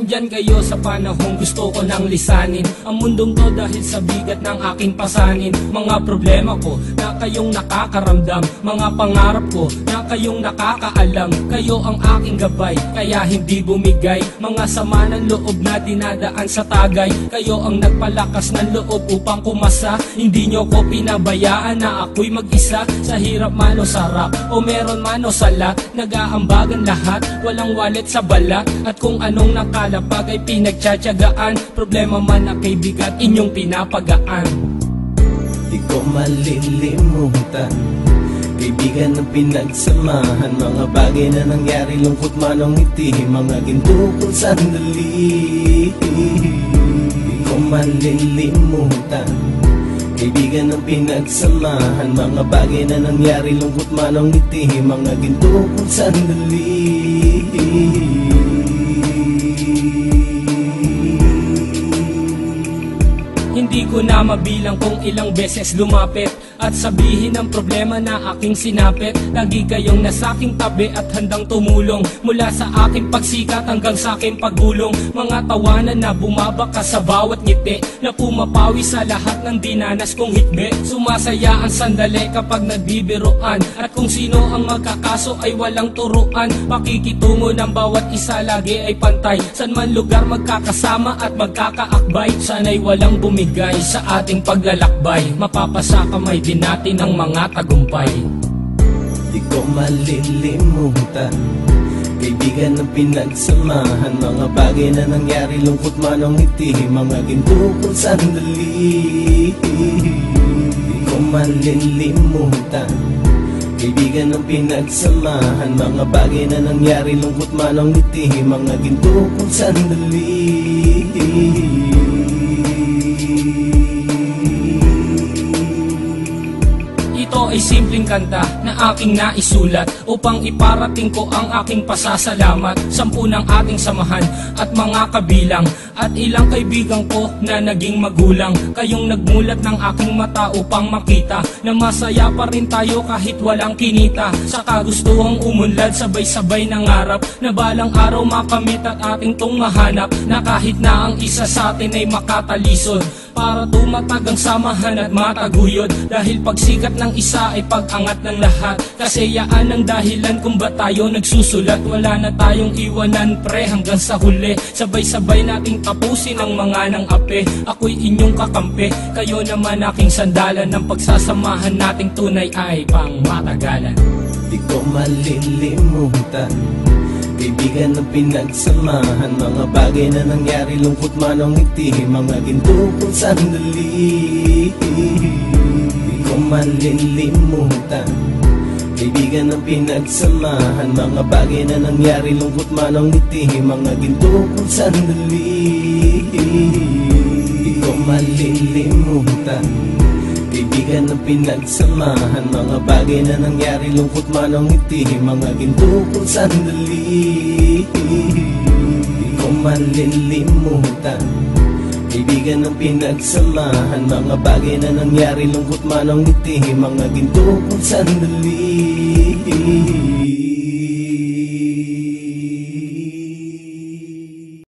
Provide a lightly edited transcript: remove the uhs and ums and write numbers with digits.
Andyan kayo sa panahong gusto ko nang lisanin ang mundong to dahil sa bigat ng aking pasanin. Mga problema ko na kayong nakakaramdam, mga pangarap ko na kayong nakakaalam. Kayo ang aking gabay, kaya hindi bumigay. Mga sama ng loob na dinadaan sa tagay, kayo ang nagpalakas ng loob upang kumasa. Hindi nyo ko pinabayaan na ako'y mag-isa. Sa hirap man o sarap, o meron man o sala, nag-aambagan lahat, walang walit sa balat. At kung anong nakalapag ay pinagtsatsagaan, problema man na kay bigat inyong pinapagaan. Di ko malilimutan, kaibigan ng pinagsamahan, mga bagay na nangyari, lungkot man o ngiti, mga ginto kong sandali. Di ko malilimutan, kaibigan ng pinagsamahan, mga bagay na nangyari, lungkot man o ngiti, mga ginto kong sandali. Hindi ko na mabilang kung ilang beses lumapit at sabihin ang problema na aking sinapit. Lagi kayong nasa aking tabi at handang tumulong, mula sa aking pagsikat hanggang sa aking paggulong. Mga tawanan na bumabaka sa bawat ngiti, na pumapawi sa lahat ng dinanas kong hikbi. Sumasaya ang sandali kapag nagbibiruan, at kung sino ang magkakaso ay walang turuan. Pakikitungo ng bawat isa lagi ay pantay, san man lugar magkakasama at magkakaakbay. Sana'y walang bumigay sa ating paglalakbay, mapapasa kamay din natin ang mga tagumpay. Di ko malilimutan, kaibigan ng pinagsamahan, mga bagay na nangyari, lungkot man o ngiti, mga ginto kong sandali. Di ko malilimutan, kaibigan ng pinagsamahan, mga bagay na nangyari, lungkot man o ngiti, mga ginto kong sandali. Ito ay simpleng kanta na aking naisulat upang iparating ko ang aking pasasalamat. 10 ng ating samahan at mga kabilang, at ilang kaibigan ko na naging magulang. Kayong nagmulat ng aking mata upang makita na masaya pa rin tayo kahit walang kinita. Sa kagustuhang umunlad, sabay-sabay nangarap na balang araw makamit at ating tong mahanap, na kahit na ang isa sa atin ay makatalisod, para tumatag ang samahan at mataguyod. Dahil pagsikat ng isa ay pag-angat ng lahat, kasi yaan ang dahilan kung ba tayo nagsusulat. Wala na tayong iwanan pre hanggang sa huli, sabay-sabay nating tapusin ang mga nang ape. Ako'y inyong kakampi, kayo naman aking sandalan, ng pagsasamahan nating tunay ay pang matagalan. Di ko malilimutan, kaibigan ng pinagsamahan, mga bagay na nangyari, lungkot man o ngiti, mga ginto kong sandali. Di ko malilimutan, kaibigan ng pinagsamahan, mga bagay na nangyari, lungkot man o ngiti, mga ginto kong sandali. Di ko malilimutan, kaibigan ng pinagsamahan, mga bagay na nangyari, lungkot man o ngiti, mga ginto kong sandali. Di ko malilimutan, kaibigan ng pinagsamahan, mga bagay na nangyari, lungkot man o ngiti, mga ginto kong sandali.